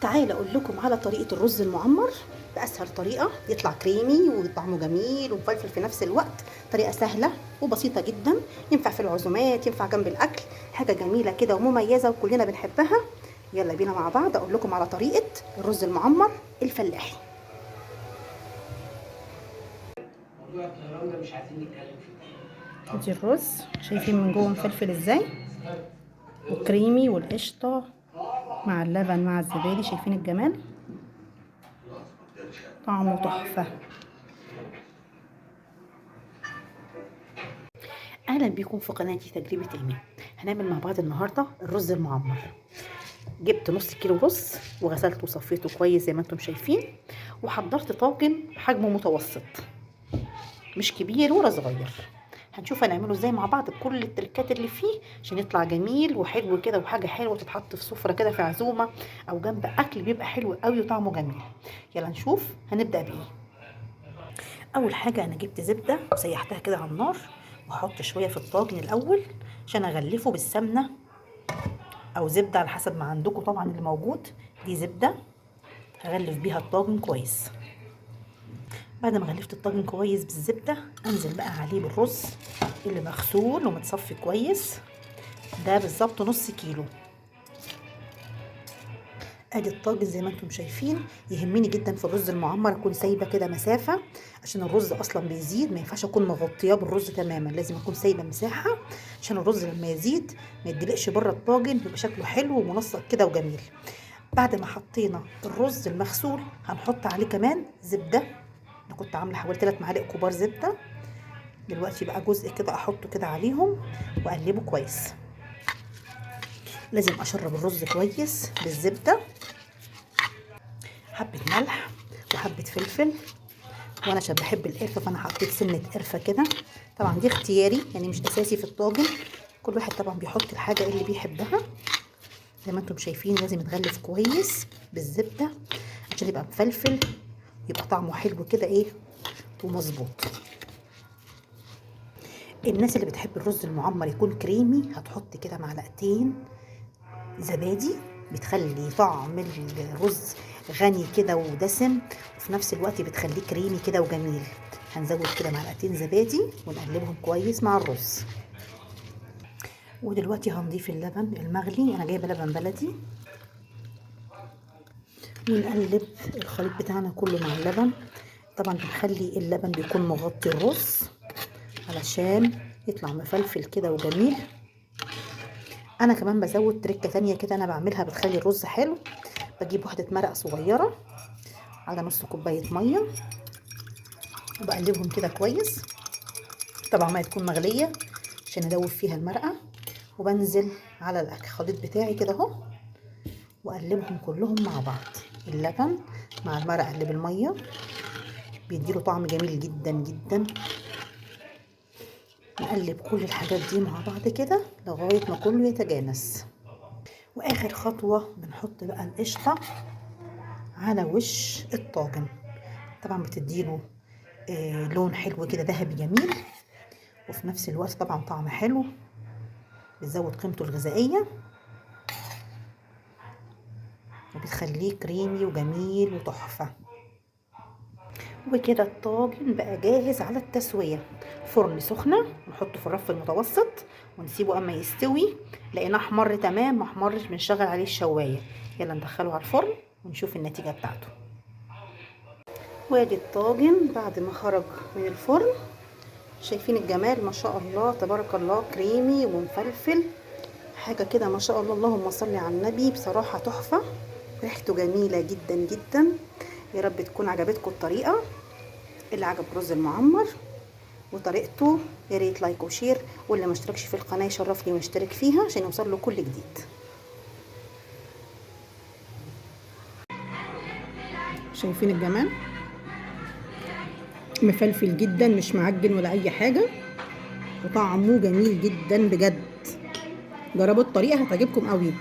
تعالى اقول لكم على طريقه الرز المعمر باسهل طريقه، يطلع كريمي وطعمه جميل ومفلفل في نفس الوقت. طريقه سهله وبسيطه جدا، ينفع في العزومات، ينفع جنب الاكل، حاجه جميله كده ومميزه وكلنا بنحبها. يلا بينا مع بعض اقول لكم على طريقه الرز المعمر الفلاحي. موضوع الطيران ده مش عايزين نتكلم فيه. ادي الرز، شايفين من جوه مفلفل ازاي وكريمي، والقشطه مع اللبن مع الزبادي، شايفين الجمال، طعمه تحفه. اهلا بيكم في قناتي تجربه ايمان. هنعمل مع بعض النهارده الرز المعمر. جبت نص كيلو رز وغسلته وصفيته كويس زي ما انتم شايفين، وحضرت طاجن حجمه متوسط، مش كبير ولا صغير. هنشوف هنعمله ازاي مع بعض بكل التركات اللي فيه عشان يطلع جميل وحلو كده، وحاجه حلوه تتحط في سفره كده في عزومه او جنب اكل، بيبقى حلو قوي وطعمه جميل. يلا نشوف هنبدا بايه. اول حاجه انا جبت زبده وسيحتها كده على النار، واحط شويه في الطاجن الاول عشان اغلفه بالسمنه او زبده على حسب ما عندكم طبعا اللي موجود. دي زبده هغلف بيها الطاجن كويس. بعد ما غلفت الطاجن كويس بالزبده، انزل بقى عليه بالرز اللي مغسول ومتصفي كويس، ده بالظبط نص كيلو. ادي الطاجن زي ما انتم شايفين. يهمني جدا في الرز المعمر اكون سايبه كده مسافه، عشان الرز اصلا بيزيد، ما ينفعش اكون مغطياه بالرز تماما، لازم اكون سايبه مساحه عشان الرز لما يزيد ما يدلقش بره الطاجن، يبقى شكله حلو ومنسق كده وجميل. بعد ما حطينا الرز المغسول هنحط عليه كمان زبده. انا كنت عامله حوالي 3 معالق كبار زبده، دلوقتي بقى جزء كده احطه كده عليهم واقلبه كويس. لازم اشرب الرز كويس بالزبده. حبه ملح وحبه فلفل، وانا عشان بحب القرفه فانا حطيت سنه قرفه كده، طبعا دي اختياري يعني مش اساسي في الطاجن، كل واحد طبعا بيحط الحاجه اللي بيحبها. زي ما انتم شايفين لازم يتغلف كويس بالزبده عشان يبقى مفلفل، يبقى طعمه حلو كده ايه ومظبوط. الناس اللي بتحب الرز المعمر يكون كريمي هتحط كده معلقتين زبادي، بتخلي طعم الرز غني كده ودسم، وفي نفس الوقت بتخليه كريمي كده وجميل. هنزود كده معلقتين زبادي ونقلبهم كويس مع الرز. ودلوقتي هنضيف اللبن المغلي، انا جايبه لبن بلدي، ونقلب الخليط بتاعنا كله مع اللبن. طبعا بنخلي اللبن بيكون مغطي الرز علشان يطلع مفلفل كده وجميل. انا كمان بزود تركه تانية كده انا بعملها بتخلي الرز حلو، بجيب واحده مرقه صغيره على نص كوبايه ميه وبقلبهم كده كويس، طبعا ما تكون مغليه عشان ادوب فيها المرقه، وبنزل على الخليط بتاعي كده اهو واقلبهم كلهم مع بعض. اللبن مع المرقه اللي بالميه بيديله طعم جميل جدا جدا. نقلب كل الحاجات دي مع بعض كده لغايه ما كله يتجانس. واخر خطوه بنحط بقى القشطه على وش الطاجن، طبعا بتديله لون حلو كده ذهبي جميل، وفي نفس الوقت طبعا طعم حلو، بتزود قيمته الغذائيه وبتخليه كريمي وجميل وتحفه. وكده الطاجن بقى جاهز على التسويه. فرن سخنه نحطه في الرف المتوسط ونسيبه اما يستوي. لقيناه احمر تمام، ما احمرش بنشغل عليه الشوايه. يلا ندخله على الفرن ونشوف النتيجه بتاعته. وادي الطاجن بعد ما خرج من الفرن، شايفين الجمال ما شاء الله تبارك الله، كريمي ومفلفل، حاجه كده ما شاء الله، اللهم صل على النبي، بصراحه تحفه، ريحته جميله جدا جدا. يا رب تكون عجبتكم الطريقه. اللي عجب رز المعمر وطريقته يا ريت لايك وشير، واللي ما اشتركش في القناه يشرفني ويشترك فيها عشان يوصل له كل جديد. شايفين الجمال، مفلفل جدا مش معجن ولا اي حاجه، وطعمه جميل جدا بجد. جربوا الطريقه هتعجبكم قوي.